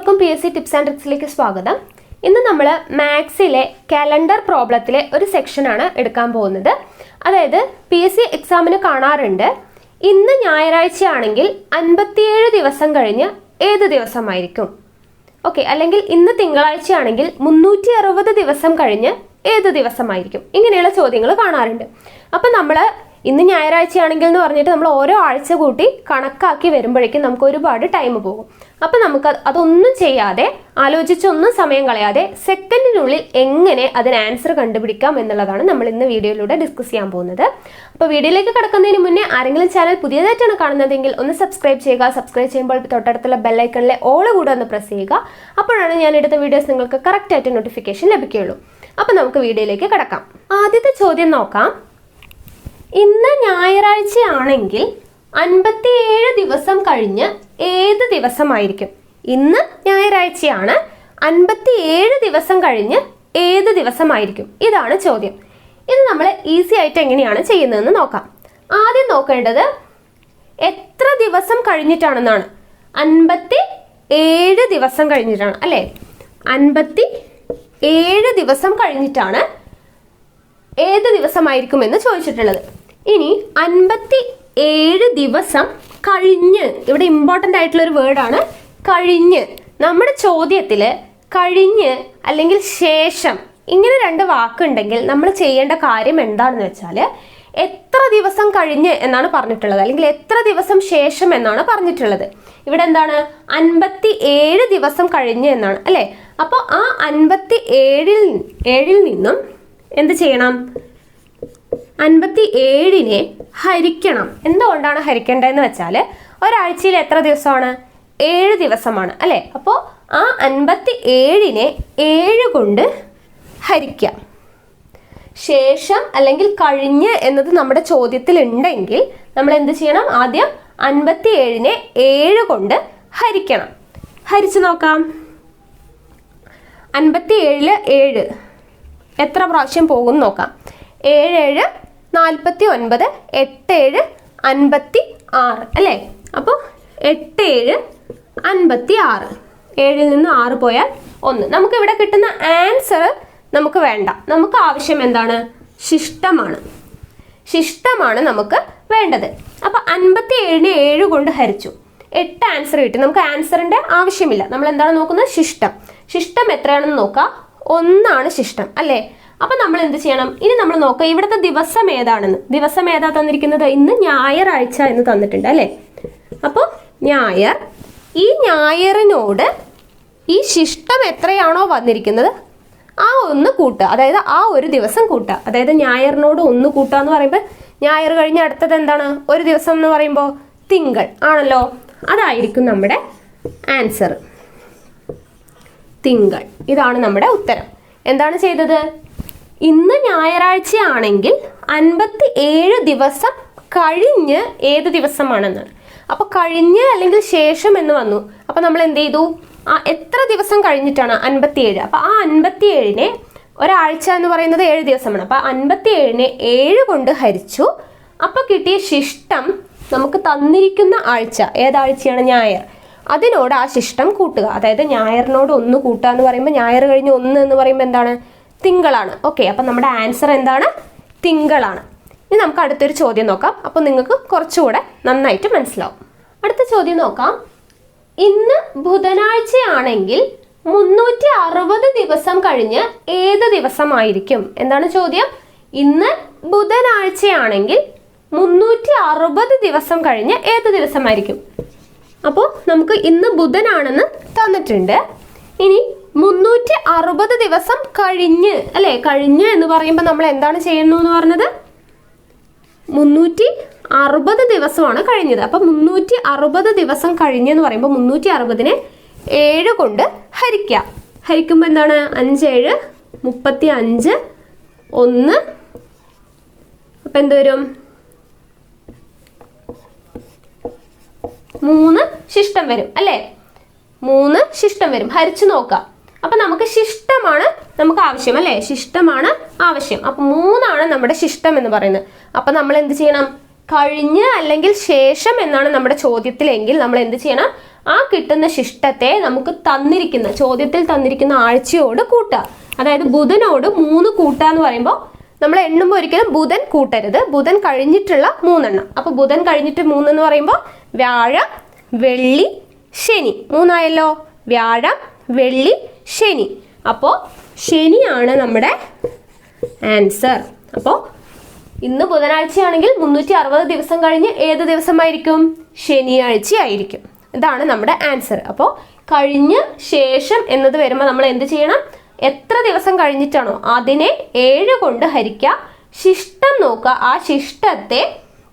എല്ലാവർക്കും PSC tips and ട്രിക്സിലേക്ക് സ്വാഗതം. ഇന്ന് നമ്മൾ മാത്സിലെ കാലണ്ടർ പ്രോബ്ലത്തിലെ ഒരു സെക്ഷനാണ് എടുക്കാൻ പോകുന്നത്. അതായത് PSC എക്സാമിന് കാണാറുണ്ട്, ഇന്ന് ഞായറാഴ്ചയാണെങ്കിൽ 57 ദിവസം കഴിഞ്ഞ് ഏത് ദിവസമായിരിക്കും? ഓക്കെ, അല്ലെങ്കിൽ ഇന്ന് തിങ്കളാഴ്ചയാണെങ്കിൽ 360 ദിവസം കഴിഞ്ഞ് ഏത് ദിവസമായിരിക്കും? ഇങ്ങനെയുള്ള ചോദ്യങ്ങൾ കാണാറുണ്ട്. അപ്പം നമ്മൾ ഇന്ന് ഞായറാഴ്ചയാണെങ്കിൽ എന്ന് പറഞ്ഞിട്ട് നമ്മൾ ഓരോ ആഴ്ച കൂട്ടി കണക്കാക്കി വരുമ്പോഴേക്കും നമുക്ക് ഒരുപാട് ടൈം പോകും. അപ്പം നമുക്ക് അതൊന്നും ചെയ്യാതെ, ആലോചിച്ചൊന്നും സമയം കളയാതെ സെക്കൻഡിനുള്ളിൽ എങ്ങനെ അതിന് ആൻസർ കണ്ടുപിടിക്കാം എന്നുള്ളതാണ് നമ്മൾ ഇന്ന് വീഡിയോയിലൂടെ ഡിസ്കസ് ചെയ്യാൻ പോകുന്നത്. അപ്പോൾ വീഡിയോയിലേക്ക് കടക്കുന്നതിന് മുന്നേ ആരെങ്കിലും ചാനൽ പുതിയതായിട്ടാണ് കാണുന്നതെങ്കിൽ ഒന്ന് സബ്സ്ക്രൈബ് ചെയ്യുക. സബ്സ്ക്രൈബ് ചെയ്യുമ്പോൾ തൊട്ടടുത്തുള്ള ബെല്ലൈക്കണിലെ ഓൾ കൂടെ ഒന്ന് പ്രസ് ചെയ്യുക. അപ്പോഴാണ് ഞാൻ എടുത്ത വീഡിയോസ് നിങ്ങൾക്ക് കറക്റ്റായിട്ട് നോട്ടിഫിക്കേഷൻ ലഭിക്കുകയുള്ളൂ. അപ്പം നമുക്ക് വീഡിയോയിലേക്ക് കടക്കാം. ആദ്യത്തെ ചോദ്യം നോക്കാം. ഇന്ന് ഞായറാഴ്ചയാണെങ്കിൽ 57 ദിവസം കഴിഞ്ഞ് ഏത് ദിവസമായിരിക്കും? ഇന്ന് ഞായറാഴ്ചയാണ്, 57 ദിവസം കഴിഞ്ഞ് ഏത് ദിവസമായിരിക്കും? ഇതാണ് ചോദ്യം. ഇത് നമ്മൾ ഈസി ആയിട്ട് എങ്ങനെയാണ് ചെയ്യുന്നതെന്ന് നോക്കാം. ആദ്യം നോക്കേണ്ടത് എത്ര ദിവസം കഴിഞ്ഞിട്ടാണെന്നാണ്. 57 ദിവസം കഴിഞ്ഞിട്ടാണ് അല്ലേ? 57 ദിവസം കഴിഞ്ഞിട്ടാണ് ഏത് ദിവസമായിരിക്കുമെന്ന് ചോദിച്ചിട്ടുള്ളത്. ഇനി 57 ദിവസം കഴിഞ്ഞ്, ഇവിടെ ഇമ്പോർട്ടൻ്റ് ആയിട്ടുള്ള ഒരു വേർഡാണ് കഴിഞ്ഞ്. നമ്മുടെ ചോദ്യത്തിൽ കഴിഞ്ഞ് അല്ലെങ്കിൽ ശേഷം ഇങ്ങനെ രണ്ട് വാക്കുണ്ടെങ്കിൽ നമ്മൾ ചെയ്യേണ്ട കാര്യം എന്താണെന്ന് വെച്ചാൽ എത്ര ദിവസം കഴിഞ്ഞ് എന്നാണ് പറഞ്ഞിട്ടുള്ളത്, അല്ലെങ്കിൽ എത്ര ദിവസം ശേഷം എന്നാണ് പറഞ്ഞിട്ടുള്ളത്. ഇവിടെ എന്താണ്? 57 ദിവസം കഴിഞ്ഞ് എന്നാണ് അല്ലേ? അപ്പോൾ ആ 57 നിന്നും എന്ത് ചെയ്യണം? 57നെ ഹരിക്കണം. എന്തുകൊണ്ടാണ് ഹരിക്കേണ്ടതെന്ന് വെച്ചാൽ ഒരാഴ്ചയിൽ എത്ര ദിവസമാണ്? 7 ദിവസമാണ് അല്ലേ? അപ്പോൾ ആ 57നെ 7 കൊണ്ട് ഹരിക്കാം. ശേഷം അല്ലെങ്കിൽ കഴിഞ്ഞ് എന്നത് നമ്മുടെ ചോദ്യത്തിൽ ഉണ്ടെങ്കിൽ നമ്മൾ എന്ത് ചെയ്യണം? ആദ്യം 57നെ 7 കൊണ്ട് ഹരിക്കണം. ഹരിച്ചു നോക്കാം. 57 7 എത്ര പ്രാവശ്യം പോകും നോക്കാം. 7 7 49, 8 7 56 അല്ലേ? അപ്പോൾ 8 7 56, 7ൽ നിന്ന് 6 പോയാൽ 1. നമുക്ക് ഇവിടെ കിട്ടുന്ന ആൻസർ നമുക്ക് വേണ്ട. നമുക്ക് ആവശ്യം എന്താണ്? ശിഷ്ടമാണ്. ശിഷ്ടമാണ് നമുക്ക് വേണ്ടത്. അപ്പോൾ 57നെ 7 കൊണ്ട് ഹരിച്ചു, 8 ആൻസർ കിട്ടി. നമുക്ക് ആൻസറിന്റെ ആവശ്യമില്ല. നമ്മൾ എന്താണ് നോക്കുന്നത്? ശിഷ്ടം. ശിഷ്ടം എത്രയാണെന്ന് നോക്കാം. 1 ശിഷ്ടം അല്ലേ? അപ്പൊ നമ്മൾ എന്ത് ചെയ്യണം? ഇനി നമ്മൾ നോക്കാം ഇവിടുത്തെ ദിവസം ഏതാണെന്ന്. ദിവസം ഏതാ തന്നിരിക്കുന്നത്? ഇന്ന് ഞായറാഴ്ച എന്ന് തന്നിട്ടുണ്ട് അല്ലേ? അപ്പോൾ ഞായർ, ഈ ഞായറിനോട് ഈ ശിഷ്ടം എത്രയാണോ വന്നിരിക്കുന്നത് ആ 1 കൂട്ടുക. അതായത് ആ ഒരു ദിവസം കൂട്ടുക. അതായത് ഞായറിനോട് 1 കൂട്ടുക എന്ന് പറയുമ്പോൾ ഞായർ കഴിഞ്ഞ് അടുത്തത് എന്താണ്? ഒരു ദിവസം എന്ന് പറയുമ്പോൾ തിങ്കൾ ആണല്ലോ. അതായിരിക്കും നമ്മുടെ ആൻസർ, തിങ്കൾ. ഇതാണ് നമ്മുടെ ഉത്തരം. എന്താണ് ചെയ്തത്? ഇന്ന് ഞായറാഴ്ചയാണെങ്കിൽ 57 ദിവസം കഴിഞ്ഞ് ഏത് ദിവസമാണെന്നാണ്. അപ്പോൾ കഴിഞ്ഞ് അല്ലെങ്കിൽ ശേഷം എന്ന് വന്നു. അപ്പോൾ നമ്മൾ എന്ത് ചെയ്തു? എത്ര ദിവസം കഴിഞ്ഞിട്ടാണ്? 57. അപ്പോൾ ആ 57നെ, ഒരാഴ്ച എന്ന് പറയുന്നത് 7 ദിവസമാണ്. അപ്പോൾ 57നെ 7 കൊണ്ട് ഹരിച്ചു. അപ്പോൾ കിട്ടിയ ശിഷ്ടം നമുക്ക് തന്നിരിക്കുന്ന ആഴ്ച ഏതാഴ്ചയാണ്? ഞായർ. അതിനോട് ആ ശിഷ്ടം കൂട്ടുക. അതായത് ഞായറിനോട് 1 കൂട്ടുക എന്ന് പറയുമ്പോൾ ഞായർ കഴിഞ്ഞ് 1 എന്ന് പറയുമ്പോൾ എന്താണ്? തിങ്കളാണ്. ഓക്കെ, അപ്പം നമ്മുടെ ആൻസർ എന്താണ്? തിങ്കളാണ്. ഇനി നമുക്ക് അടുത്തൊരു ചോദ്യം നോക്കാം. അപ്പോൾ നിങ്ങൾക്ക് കുറച്ചുകൂടെ നന്നായിട്ട് മനസ്സിലാവും. അടുത്ത ചോദ്യം നോക്കാം. ഇന്ന് ബുധനാഴ്ചയാണെങ്കിൽ 360 ദിവസം കഴിഞ്ഞ് ഏത് ദിവസമായിരിക്കും? എന്താണ് ചോദ്യം? ഇന്ന് ബുധനാഴ്ചയാണെങ്കിൽ 360 ദിവസം കഴിഞ്ഞ് ഏത് ദിവസമായിരിക്കും? അപ്പോൾ നമുക്ക് ഇന്ന് ബുധനാണെന്ന് തന്നിട്ടുണ്ട്. ഇനി 360 ദിവസം കഴിഞ്ഞ് അല്ലേ? കഴിഞ്ഞ് എന്ന് പറയുമ്പോൾ നമ്മൾ എന്താണ് ചെയ്യുന്നു എന്ന് പറഞ്ഞത്? 360 ദിവസമാണ് കഴിഞ്ഞത്. അപ്പം 360 ദിവസം കഴിഞ്ഞെന്ന് പറയുമ്പോൾ 360നെ 7 കൊണ്ട് ഹരിക്കുക. ഹരിക്കുമ്പോൾ എന്താണ്? 5 7 35, 1. അപ്പം എന്ത് വരും? 3 ശിഷ്ടം വരും അല്ലേ? 3 ശിഷ്ടം വരും. ഹരിച്ചു നോക്കാം. അപ്പം നമുക്ക് ശിഷ്ടമാണ് നമുക്ക് ആവശ്യം അല്ലേ? ശിഷ്ടമാണ് ആവശ്യം. അപ്പം 3 നമ്മുടെ ശിഷ്ടം എന്ന് പറയുന്നത്. അപ്പം നമ്മൾ എന്ത് ചെയ്യണം? കഴിഞ്ഞ് അല്ലെങ്കിൽ ശേഷം എന്നാണ് നമ്മുടെ ചോദ്യത്തിലെങ്കിൽ നമ്മൾ എന്ത് ചെയ്യണം? ആ കിട്ടുന്ന ശിഷ്ടത്തെ നമുക്ക് തന്നിരിക്കുന്ന ചോദ്യത്തിൽ തന്നിരിക്കുന്ന ആഴ്ചയോട് കൂട്ടുക. അതായത് ബുധനോട് 3 കൂട്ടുക എന്ന് പറയുമ്പോൾ നമ്മൾ എണ്ണുമ്പോൾ ഒരിക്കലും ബുധൻ കൂട്ടരുത്. ബുധൻ കഴിഞ്ഞിട്ടുള്ള 3 എണ്ണം. അപ്പോൾ ബുധൻ കഴിഞ്ഞിട്ട് 3 എന്ന് പറയുമ്പോൾ വ്യാഴം, വെള്ളി, ശനി. 3 ആയല്ലോ. വ്യാഴം, വെള്ളി, ശനി. അപ്പോൾ ശനിയാണ് നമ്മുടെ ആൻസർ. അപ്പോൾ ഇന്ന് ബുധനാഴ്ചയാണെങ്കിൽ 360 ദിവസം കഴിഞ്ഞ് ഏത് ദിവസമായിരിക്കും? ശനിയാഴ്ച ആയിരിക്കും. ഇതാണ് നമ്മുടെ ആൻസർ. അപ്പോൾ കഴിഞ്ഞ് ശേഷം എന്നത് വരുമ്പോൾ നമ്മൾ എന്ത് ചെയ്യണം? എത്ര ദിവസം കഴിഞ്ഞിട്ടാണോ അതിനെ 7 കൊണ്ട് ഹരിക്കുക. ശിഷ്ടം നോക്കുക. ആ ശിഷ്ടത്തെ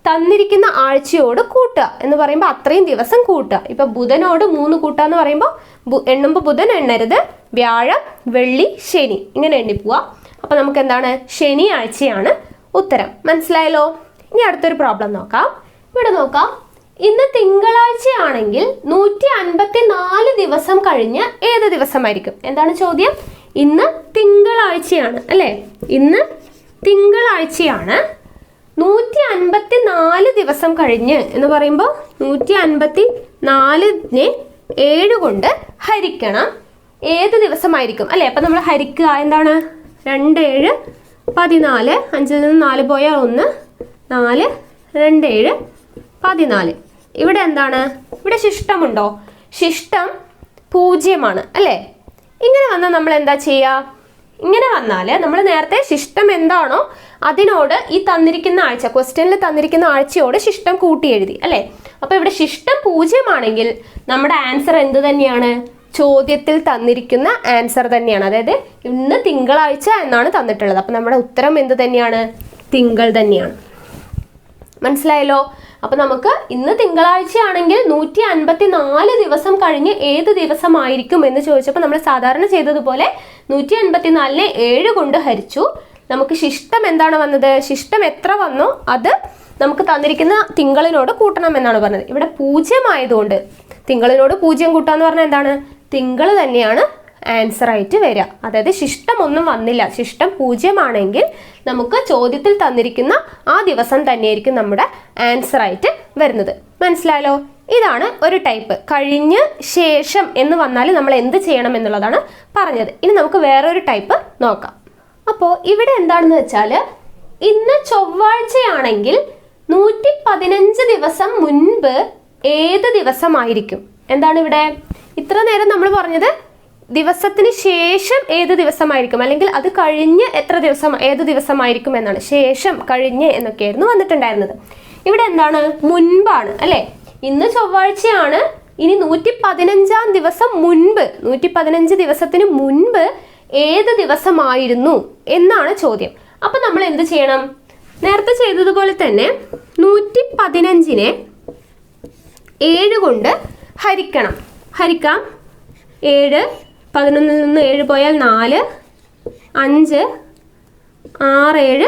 തന്നിരിക്കുന്ന ആഴ്ചയോട് കൂട്ടുക എന്ന് പറയുമ്പോൾ അത്രയും ദിവസം കൂട്ടുക. ഇപ്പൊ ബുധനോട് 3 കൂട്ടുക എന്ന് പറയുമ്പോൾ എണ്ണുമ്പോൾ ബുധൻ എണ്ണരുത്. വ്യാഴം, വെള്ളി, ശനി ഇങ്ങനെ എണ്ണിപ്പോവുക. അപ്പൊ നമുക്ക് എന്താണ്? ശനിയാഴ്ചയാണ് ഉത്തരം. മനസ്സിലായല്ലോ? ഇനി അടുത്തൊരു പ്രോബ്ലം നോക്കാം. ഇവിടെ നോക്കാം. ഇന്ന് തിങ്കളാഴ്ചയാണെങ്കിൽ 154 ദിവസം കഴിഞ്ഞ് ഏത് ദിവസമായിരിക്കും? എന്താണ് ചോദ്യം? ഇന്ന് തിങ്കളാഴ്ചയാണ് അല്ലേ? ഇന്ന് തിങ്കളാഴ്ചയാണ്. 154 ദിവസം കഴിഞ്ഞ് എന്ന് പറയുമ്പോൾ 154നെ 7 കൊണ്ട് ഹരിക്കണം. ഏത് ദിവസമായിരിക്കും അല്ലേ? അപ്പൊ നമ്മൾ ഹരിക്കുക. എന്താണ്? 2 7 14. 5ൽ നിന്ന് 4 പോയാൽ 1, 4 2 7 14. ഇവിടെ എന്താണ്? ഇവിടെ ശിഷ്ടമുണ്ടോ? ശിഷ്ടം 0 അല്ലേ? ഇങ്ങനെ വന്നാൽ നമ്മൾ എന്താ ചെയ്യുക? ഇങ്ങനെ വന്നാൽ നമ്മൾ നേരത്തെ ശിഷ്ടം എന്താണോ അതിനോട് ഈ തന്നിരിക്കുന്ന ആഴ്ച, ക്വസ്റ്റ്യനിൽ തന്നിരിക്കുന്ന ആഴ്ചയോട് ശിഷ്ടം കൂട്ടി എഴുതി അല്ലേ? അപ്പോൾ ഇവിടെ ശിഷ്ടം 0 ആണെങ്കിൽ നമ്മുടെ ആൻസർ എന്ത് തന്നെയാണ്? ചോദ്യത്തിൽ തന്നിരിക്കുന്ന ആൻസർ തന്നെയാണ്. അതായത് ഇന്ന് തിങ്കളാഴ്ച എന്നാണ് തന്നിട്ടുള്ളത്. അപ്പം നമ്മുടെ ഉത്തരം എന്ത് തന്നെയാണ്? തിങ്കൾ തന്നെയാണ്. മനസ്സിലായല്ലോ? അപ്പൊ നമുക്ക് ഇന്ന് തിങ്കളാഴ്ചയാണെങ്കിൽ 154 ദിവസം കഴിഞ്ഞ് ഏത് ദിവസമായിരിക്കും എന്ന് ചോദിച്ചപ്പോൾ നമ്മൾ സാധാരണ ചെയ്തതുപോലെ 154നെ 7 കൊണ്ട് ഹരിച്ചു. നമുക്ക് ശിഷ്ടം എന്താണ് വന്നത്? ശിഷ്ടം എത്ര വന്നോ അത് നമുക്ക് തന്നിരിക്കുന്ന തിങ്കളിനോട് കൂട്ടണം എന്നാണ് പറഞ്ഞത്. ഇവിടെ 0 ആയതുകൊണ്ട് തിങ്കളിനോട് 0 കൂട്ടാന്ന് പറഞ്ഞാൽ എന്താണ്? തിങ്കൾ തന്നെയാണ് ആൻസർ ആയിട്ട് വരിക. അതായത് ശിഷ്ടം ഒന്നും വന്നില്ല. ശിഷ്ടം 0 ആണെങ്കിൽ നമുക്ക് ചോദ്യത്തിൽ തന്നിരിക്കുന്ന ആ ദിവസം തന്നെയായിരിക്കും നമ്മുടെ ആൻസർ ആയിട്ട് വരുന്നത്. മനസ്സിലായല്ലോ? ഇതാണ് ഒരു ടൈപ്പ്. കഴിഞ്ഞ് ശേഷം എന്ന് വന്നാൽ നമ്മൾ എന്ത് ചെയ്യണം എന്നുള്ളതാണ് പറഞ്ഞത്. ഇനി നമുക്ക് വേറൊരു ടൈപ്പ് നോക്കാം. അപ്പോൾ ഇവിടെ എന്താണെന്ന് വെച്ചാൽ ഇന്ന് ചൊവ്വാഴ്ചയാണെങ്കിൽ 115 ദിവസം മുൻപ് ഏത് ദിവസമായിരിക്കും? എന്താണ് ഇവിടെ ഇത്ര നേരം നമ്മൾ പറഞ്ഞത്? ദിവസത്തിന് ശേഷം ഏത് ദിവസമായിരിക്കും, അല്ലെങ്കിൽ അത് കഴിഞ്ഞ് എത്ര ദിവസം ഏത് ദിവസമായിരിക്കും എന്നാണ്. ശേഷം, കഴിഞ്ഞ് എന്നൊക്കെയായിരുന്നു വന്നിട്ടുണ്ടായിരുന്നത്. ഇവിടെ എന്താണ്? മുൻപാണ് അല്ലേ? ഇന്ന് ചൊവ്വാഴ്ചയാണ്. ഇനി 115 ദിവസം മുൻപ്, 115 ദിവസത്തിന് മുൻപ് ഏത് ദിവസമായിരുന്നു എന്നാണ് ചോദ്യം. അപ്പൊ നമ്മൾ എന്ത് ചെയ്യണം? നേരത്തെ ചെയ്തതുപോലെ തന്നെ 115നെ 7 കൊണ്ട് ഹരിക്കണം. ഹരിക്കാം. 7, 11ൽ നിന്ന് 7 പോയാൽ 4, 5, 6, 7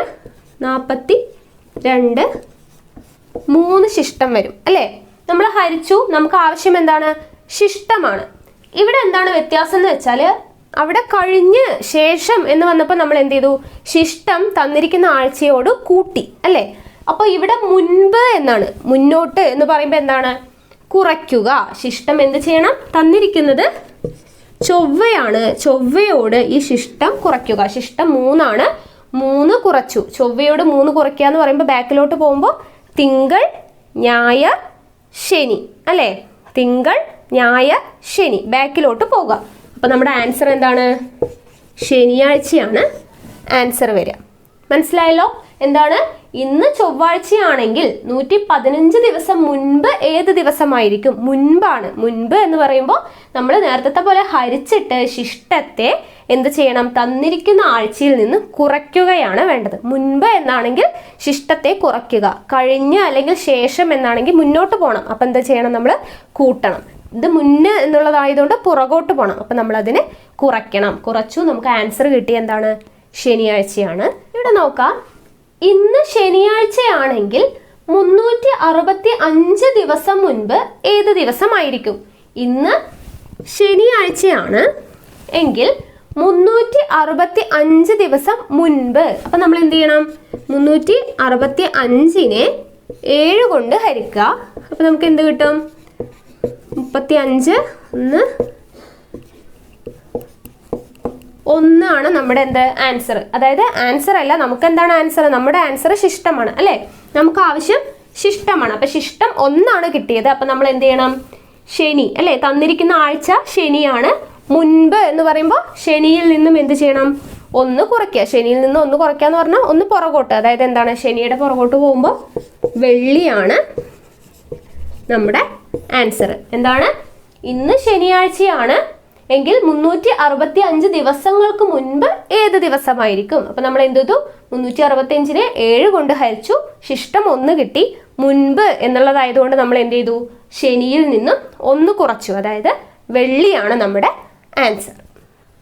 42, 3 ശിഷ്ടം വരും അല്ലേ? നമ്മൾ ഹരിച്ചു. നമുക്ക് ആവശ്യം എന്താണ്? ശിഷ്ടമാണ്. ഇവിടെ എന്താണ് വ്യത്യാസം എന്ന് വെച്ചാൽ അവിടെ കഴിഞ്ഞ് ശേഷം എന്ന് വന്നപ്പോൾ നമ്മൾ എന്ത് ചെയ്തു? ശിഷ്ടം തന്നിരിക്കുന്ന ആഴ്ചയോട് കൂട്ടി അല്ലേ? അപ്പോൾ ഇവിടെ മുൻപ് എന്നാണ്. മുന്നോട്ട് എന്ന് പറയുമ്പോൾ എന്താണ്? കുറയ്ക്കുക. ശിഷ്ടം എന്ത് ചെയ്യണം? തന്നിരിക്കുന്നത് ചൊവ്വയാണ്. ചൊവ്വയോട് ഈ ശിഷ്ടം കുറയ്ക്കുക. ശിഷ്ടം 3 ആണ്. 3 കുറച്ചു. ചൊവ്വയോട് 3 കുറയ്ക്കുക എന്ന് പറയുമ്പോൾ ബാക്കിലോട്ട് പോകുമ്പോൾ തിങ്കൾ, ഞായർ, ശനി അല്ലേ? തിങ്കൾ, ഞായർ, ശനി. ബാക്കിലോട്ട് പോകുക. അപ്പോൾ നമ്മുടെ ആൻസർ എന്താണ്? ശനിയാഴ്ചയാണ് ആൻസർ വരിക. മനസ്സിലായല്ലോ? എന്താണ്? ഇന്ന് ചൊവ്വാഴ്ചയാണെങ്കിൽ 115 ദിവസം മുൻപ് ഏത് ദിവസമായിരിക്കും? മുൻപാണ്. മുൻപ് എന്ന് പറയുമ്പോൾ നമ്മൾ നേരത്തെ പോലെ ഹരിച്ചിട്ട് ശിഷ്ടത്തെ എന്ത് ചെയ്യണം? തന്നിരിക്കുന്ന ആഴ്ചയിൽ നിന്ന് കുറയ്ക്കുകയാണ് വേണ്ടത്. മുൻപ് എന്നാണെങ്കിൽ ശിഷ്ടത്തെ കുറയ്ക്കുക. കഴിഞ്ഞ് അല്ലെങ്കിൽ ശേഷം എന്നാണെങ്കിൽ മുന്നോട്ട് പോകണം. അപ്പം എന്താ ചെയ്യണം? നമ്മൾ കൂട്ടണം. ഇത് മുന്നേ എന്നുള്ളതായതുകൊണ്ട് പുറകോട്ട് പോകണം. അപ്പം നമ്മൾ അതിനെ കുറയ്ക്കണം. കുറച്ചു. നമുക്ക് ആൻസർ കിട്ടി. എന്താണ്? ശനിയാഴ്ചയാണ്. ഇവിടെ നോക്കാം. ഇന്ന് ശനിയാഴ്ചയാണെങ്കിൽ 365 ദിവസം മുൻപ് ഏത് ദിവസമായിരിക്കും? ഇന്ന് ശനിയാഴ്ചയാണ് എങ്കിൽ 365 ദിവസം മുൻപ്. അപ്പം നമ്മൾ എന്ത് ചെയ്യണം? 365നെ 7 കൊണ്ട് ഹരിക്കുക. അപ്പം നമുക്ക് എന്ത് കിട്ടും? 35 1 നമ്മുടെ എന്ത് ആൻസർ. അതായത് ആൻസർ അല്ല, നമുക്ക് എന്താണ് ആൻസർ? നമ്മുടെ ആൻസർ ശിഷ്ടമാണ് അല്ലേ? നമുക്ക് ആവശ്യം ശിഷ്ടമാണ്. അപ്പൊ ശിഷ്ടം 1 കിട്ടിയത്. അപ്പൊ നമ്മൾ എന്ത് ചെയ്യണം? ശനി അല്ലേ, തന്നിരിക്കുന്ന ആഴ്ച ശനിയാണ്. മുൻപ് എന്ന് പറയുമ്പോൾ ശനിയിൽ നിന്നും എന്ത് ചെയ്യണം? 1 കുറയ്ക്കുക. ശനിയിൽ നിന്ന് 1 കുറയ്ക്കുക എന്ന് പറഞ്ഞാൽ 1 പുറകോട്ട്. അതായത് എന്താണ്? ശനിയുടെ പുറകോട്ട് പോകുമ്പോൾ വെള്ളിയാണ് നമ്മുടെ ആൻസർ. എന്താണ്? ഇന്ന് ശനിയാഴ്ചയാണ് എങ്കിൽ 365 ദിവസങ്ങൾക്ക് മുൻപ് ഏത് ദിവസമായിരിക്കും? അപ്പൊ നമ്മൾ എന്ത് ചെയ്തു? 365നെ 7 കൊണ്ട് ഹരിച്ചു, ശിഷ്ടം 1 കിട്ടി. മുൻപ് എന്നുള്ളതായതുകൊണ്ട് നമ്മൾ എന്ത് ചെയ്തു? ശനിയിൽ നിന്നും 1 കുറച്ചു. അതായത് വെള്ളിയാണ് നമ്മുടെ ആൻസർ.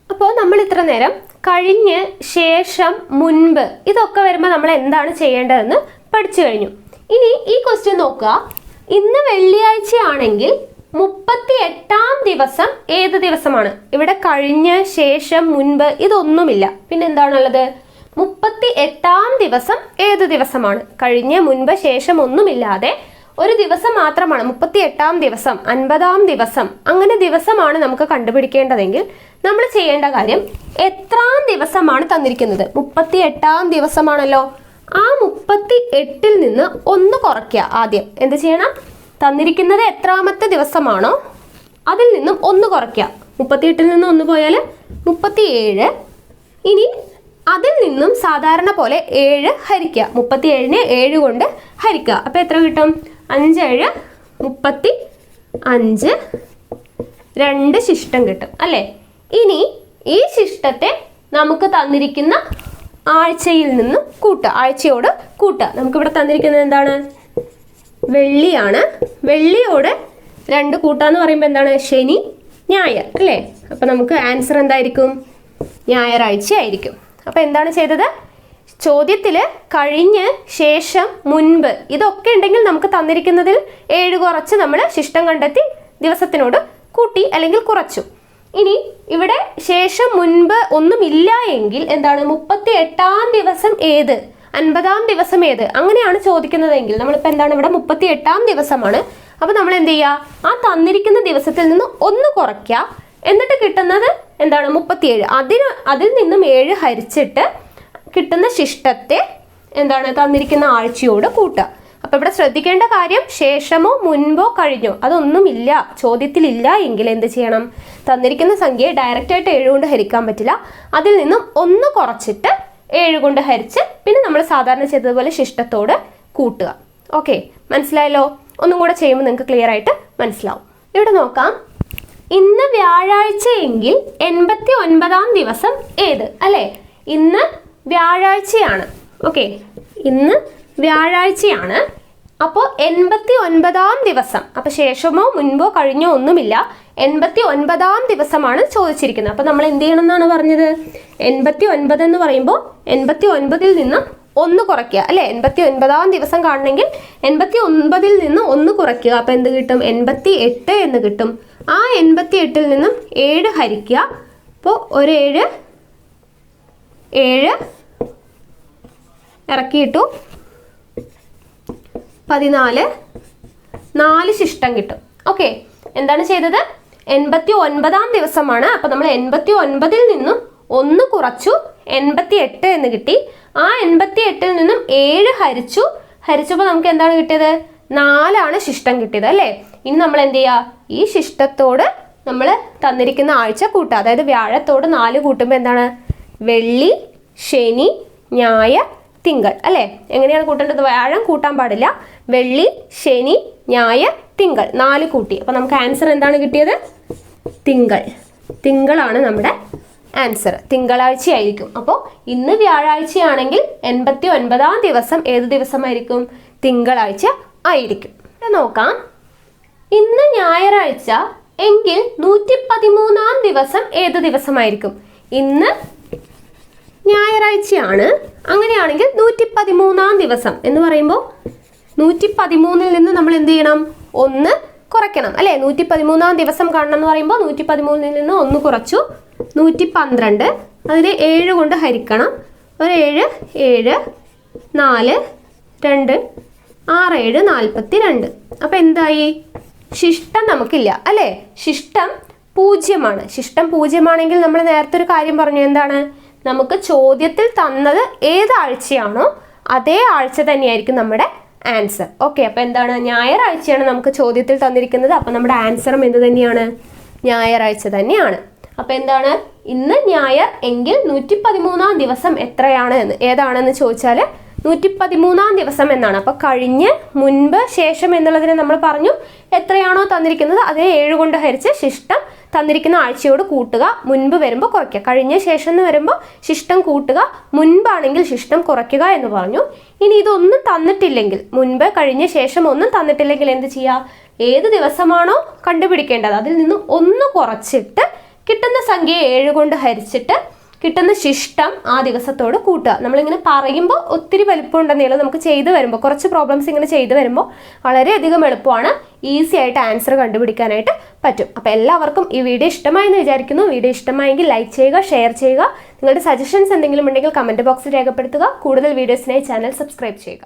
അപ്പോൾ നമ്മൾ ഇത്ര നേരം കഴിഞ്ഞ്, ശേഷം, മുൻപ് ഇതൊക്കെ വരുമ്പോൾ നമ്മൾ എന്താണ് ചെയ്യേണ്ടതെന്ന് പഠിച്ചു കഴിഞ്ഞു. ഇനി ഈ ക്വസ്റ്റ്യൻ നോക്കുക. ഇന്ന് വെള്ളിയാഴ്ചയാണെങ്കിൽ 38ാം ദിവസം ഏത് ദിവസമാണ്? ഇവിടെ കഴിഞ്ഞ്, ശേഷം, മുൻപ് ഇതൊന്നുമില്ല. പിന്നെ എന്താണുള്ളത്? 38ാം ദിവസം ഏത് ദിവസമാണ്? കഴിഞ്ഞ്, മുൻപ്, ശേഷം ഒന്നുമില്ലാതെ ഒരു ദിവസം മാത്രമാണ് 38ാം ദിവസം, 50ാം ദിവസം, അങ്ങനെ ദിവസമാണ് നമുക്ക് കണ്ടുപിടിക്കേണ്ടതെങ്കിൽ നമ്മൾ ചെയ്യേണ്ട കാര്യം, എത്രാം ദിവസമാണ് തന്നിരിക്കുന്നത്? 38ാം ദിവസമാണല്ലോ. ആ 38ൽ നിന്ന് 1 കുറയ്ക്കുക. ആദ്യം എന്ത് ചെയ്യണം? തന്നിരിക്കുന്നത് എത്രാമത്തെ ദിവസമാണോ അതിൽ നിന്നും 1 കുറയ്ക്കുക. 38ൽ നിന്ന് 1 പോയാൽ 37. ഇനി അതിൽ നിന്നും സാധാരണ പോലെ 7 ഹരിക്കുക. 37നെ 7 കൊണ്ട് ഹരിക്കുക. അപ്പൊ എത്ര കിട്ടും? 5 7 35, 2 ശിഷ്ടം കിട്ടും അല്ലേ? ഇനി ഈ ശിഷ്ടത്തെ നമുക്ക് തന്നിരിക്കുന്ന ആഴ്ചയിൽ നിന്നും കൂട്ടുക. ആഴ്ചയോട് കൂട്ടുക. നമുക്കിവിടെ തന്നിരിക്കുന്നത് എന്താണ്? വെള്ളിയാണ്. വെള്ളിയോട് 2 കൂട്ടാന്ന് പറയുമ്പോൾ എന്താണ്? ശനി, ഞായർ അല്ലേ? അപ്പൊ നമുക്ക് ആൻസർ എന്തായിരിക്കും? ഞായറാഴ്ച ആയിരിക്കും. അപ്പൊ എന്താണ് ചെയ്തത്? ചോദ്യത്തിൽ കഴിഞ്ഞ്, ശേഷം, മുൻപ് ഇതൊക്കെ ഉണ്ടെങ്കിൽ നമുക്ക് തന്നിരിക്കുന്നതിൽ 7 കുറച്ച് നമ്മൾ ശിഷ്ടം കണ്ടെത്തി ദിവസത്തിനോട് കൂട്ടി അല്ലെങ്കിൽ കുറച്ചു. ഇനി ഇവിടെ ശേഷം, മുൻപ് ഒന്നുമില്ല എങ്കിൽ എന്താണ്? 38ാം ദിവസം ഏത്, 50ാം ദിവസം ഏത്, അങ്ങനെയാണ് ചോദിക്കുന്നതെങ്കിൽ നമ്മളിപ്പോൾ എന്താണ്? ഇവിടെ 38ാം ദിവസമാണ്. അപ്പൊ നമ്മൾ എന്ത് ചെയ്യുക? ആ തന്നിരിക്കുന്ന ദിവസത്തിൽ നിന്ന് 1 കുറയ്ക്കുക. എന്നിട്ട് കിട്ടുന്നത് എന്താണ്? 37. അതിൽ നിന്നും 7 ഹരിച്ചിട്ട് കിട്ടുന്ന ശിഷ്ടത്തെ എന്താണ്? തന്നിരിക്കുന്ന ആഴ്ചയോട് കൂട്ടുക. അപ്പൊ ഇവിടെ ശ്രദ്ധിക്കേണ്ട കാര്യം, ശേഷമോ മുൻപോ കഴിഞ്ഞോ അതൊന്നുമില്ല, ചോദ്യത്തിലില്ല എങ്കിൽ എന്ത് ചെയ്യണം? തന്നിരിക്കുന്ന സംഖ്യയെ ഡയറക്റ്റ് ആയിട്ട് 7 കൊണ്ട് ഹരിക്കാൻ പറ്റില്ല. അതിൽ നിന്നും 1 കുറച്ചിട്ട് 7 കൊണ്ട് ഹരിച്ച് പിന്നെ നമ്മൾ സാധാരണ ചെയ്തതുപോലെ ശിഷ്ടത്തോട് കൂട്ടുക. ഓക്കെ, മനസ്സിലായല്ലോ? ഒന്നും കൂടെ ചെയ്യുമ്പോൾ നിങ്ങൾക്ക് ക്ലിയർ ആയിട്ട് മനസ്സിലാവും. ഇവിടെ നോക്കാം. ഇന്ന് വ്യാഴാഴ്ച എങ്കിൽ 89ാം ദിവസം ഏത്? അല്ലേ? ഇന്ന് വ്യാഴാഴ്ചയാണ്. ഓക്കെ, ഇന്ന് വ്യാഴാഴ്ചയാണ്. അപ്പോൾ 89ാം ദിവസം, അപ്പൊ ശേഷമോ മുൻപോ കഴിഞ്ഞോ ഒന്നുമില്ല, 89ാം ദിവസമാണ് ചോദിച്ചിരിക്കുന്നത്. അപ്പൊ നമ്മൾ എന്ത് ചെയ്യണം എന്നാണ് പറഞ്ഞത്? 89 എന്ന് പറയുമ്പോൾ 89ൽ നിന്ന് 1 കുറയ്ക്കുക അല്ലെ? 89ാം ദിവസം കാണണമെങ്കിൽ 89ൽ നിന്ന് 1 കുറയ്ക്കുക. അപ്പൊ എന്ത് കിട്ടും? 88 എന്ന് കിട്ടും. ആ 88ൽ നിന്നും 7 ഹരിക്കുക. അപ്പോൾ ഒരു 7 ഇറക്കിയിട്ടു 14, 4 ശിഷ്ടം കിട്ടും. ഓക്കെ, എന്താണ് ചെയ്തത്? 89ാം ദിവസമാണ്. അപ്പൊ നമ്മൾ 89ൽ നിന്നും 1 കുറച്ചു, 88 എന്ന് കിട്ടി. ആ 88ൽ നിന്നും 7 ഹരിച്ചപ്പോൾ നമുക്ക് എന്താണ് കിട്ടിയത്? 4 ശിഷ്ടം കിട്ടിയത് അല്ലേ? ഇനി നമ്മൾ എന്ത് ചെയ്യുക? ഈ ശിഷ്ടത്തോട് നമ്മൾ തന്നിരിക്കുന്ന ആഴ്ച കൂട്ടുക. അതായത് വ്യാഴത്തോട് 4 കൂട്ടുമ്പോൾ എന്താണ്? വെള്ളി, ശനി, ഞായർ, തിങ്കൾ അല്ലേ? എങ്ങനെയാണ് കൂട്ടേണ്ടത്? വ്യാഴം കൂട്ടാൻ പാടില്ല. വെള്ളി, ശനി, ഞായർ, തിങ്കൾ 4 കൂട്ടി. അപ്പൊ നമുക്ക് ആൻസർ എന്താണ് കിട്ടിയത്? തിങ്കൾ. തിങ്കളാണ് നമ്മുടെ ആൻസർ. തിങ്കളാഴ്ച ആയിരിക്കും. അപ്പോൾ ഇന്ന് വ്യാഴാഴ്ചയാണെങ്കിൽ 89ാം ദിവസം ഏത് ദിവസമായിരിക്കും? തിങ്കളാഴ്ച ആയിരിക്കും. നോക്കാം. ഇന്ന് ഞായറാഴ്ച എങ്കിൽ 113ാം ദിവസം ഏത് ദിവസമായിരിക്കും? ഇന്ന് ഞായറാഴ്ചയാണ്. അങ്ങനെയാണെങ്കിൽ 113ാം ദിവസം എന്ന് പറയുമ്പോൾ 113ൽ നിന്ന് നമ്മൾ എന്ത് ചെയ്യണം? 1 കുറയ്ക്കണം അല്ലേ? 113ാം ദിവസം കാണണം എന്ന് പറയുമ്പോൾ 113ൽ നിന്ന് 1 കുറച്ചു, 112. അതിനെ 7 കൊണ്ട് ഹരിക്കണം. ഒരു 7 7 4 2 6 7 42. അപ്പം എന്തായി? ശിഷ്ടം നമുക്കില്ല അല്ലേ? ശിഷ്ടം 0 ശിഷ്ടം 0 നമ്മൾ നേരത്തെ ഒരു കാര്യം പറഞ്ഞു, എന്താണ്? നമുക്ക് ചോദ്യത്തിൽ തന്നത് ഏത് ആഴ്ചയാണോ അതേ ആഴ്ച തന്നെയായിരിക്കും നമ്മുടെ ആൻസർ. ഓക്കെ, അപ്പോൾ എന്താണ്? ഞായറാഴ്ചയാണ് നമുക്ക് ചോദ്യത്തിൽ തന്നിരിക്കുന്നത്. അപ്പോൾ നമ്മുടെ ആൻസറും എന്ത് തന്നെയാണ്? ഞായറാഴ്ച തന്നെയാണ്. അപ്പോൾ എന്താണ്? ഇന്ന് ഞായർ എങ്കിൽ 113-ാം ദിവസം എത്രയാണ് എന്ന് ഏതാണെന്ന് ചോദിച്ചാൽ 113-ാം ദിവസം എന്നാണ്. അപ്പോൾ കഴിഞ്ഞ്, മുൻപ്, ശേഷം എന്നുള്ളതിനെ നമ്മൾ പറഞ്ഞു എത്രയാണോ തന്നിരിക്കുന്നത് അതേ 7 കൊണ്ട് ഹരിച്ച് ശിഷ്ടം തന്നിരിക്കുന്ന ആഴ്ചയോട് കൂട്ടുക, മുൻപ് വരുമ്പോൾ കുറയ്ക്കുക. കഴിഞ്ഞ ശേഷം എന്ന് വരുമ്പോൾ ശിഷ്ടം കൂട്ടുക, മുൻപാണെങ്കിൽ ശിഷ്ടം കുറയ്ക്കുക എന്ന് പറഞ്ഞു. ഇനി ഇതൊന്നും തന്നിട്ടില്ലെങ്കിൽ, മുൻപ്, കഴിഞ്ഞ ശേഷം ഒന്നും തന്നിട്ടില്ലെങ്കിൽ എന്ത് ചെയ്യുക? ഏത് ദിവസമാണോ കണ്ടുപിടിക്കേണ്ടത് അതിൽ നിന്ന് 1 കുറച്ചിട്ട് കിട്ടുന്ന സംഖ്യയെ 7 കൊണ്ട് ഹരിച്ചിട്ട് കിട്ടുന്ന ശിഷ്ടം ആ ദിവസത്തോട് കൂട്ടുക. നമ്മളിങ്ങനെ പറയുമ്പോൾ ഒത്തിരി വലിപ്പം ഉണ്ടെന്നേലും നമുക്ക് ചെയ്തു വരുമ്പോൾ, കുറച്ച് പ്രോബ്ലംസ് ഇങ്ങനെ ചെയ്തു വരുമ്പോൾ വളരെയധികം എളുപ്പമാണ്, ഈസി ആയിട്ട് ആൻസർ കണ്ടുപിടിക്കാനായിട്ട് പറ്റും. അപ്പോൾ എല്ലാവർക്കും ഈ വീഡിയോ ഇഷ്ടമായി എന്ന് വിചാരിക്കുന്നു. വീഡിയോ ഇഷ്ടമായെങ്കിൽ ലൈക്ക് ചെയ്യുക, ഷെയർ ചെയ്യുക. നിങ്ങളുടെ സജഷൻസ് എന്തെങ്കിലും ഉണ്ടെങ്കിൽ കമൻറ്റ് ബോക്സിൽ രേഖപ്പെടുത്തുക. കൂടുതൽ വീഡിയോസിനായി ചാനൽ സബ്സ്ക്രൈബ് ചെയ്യുക.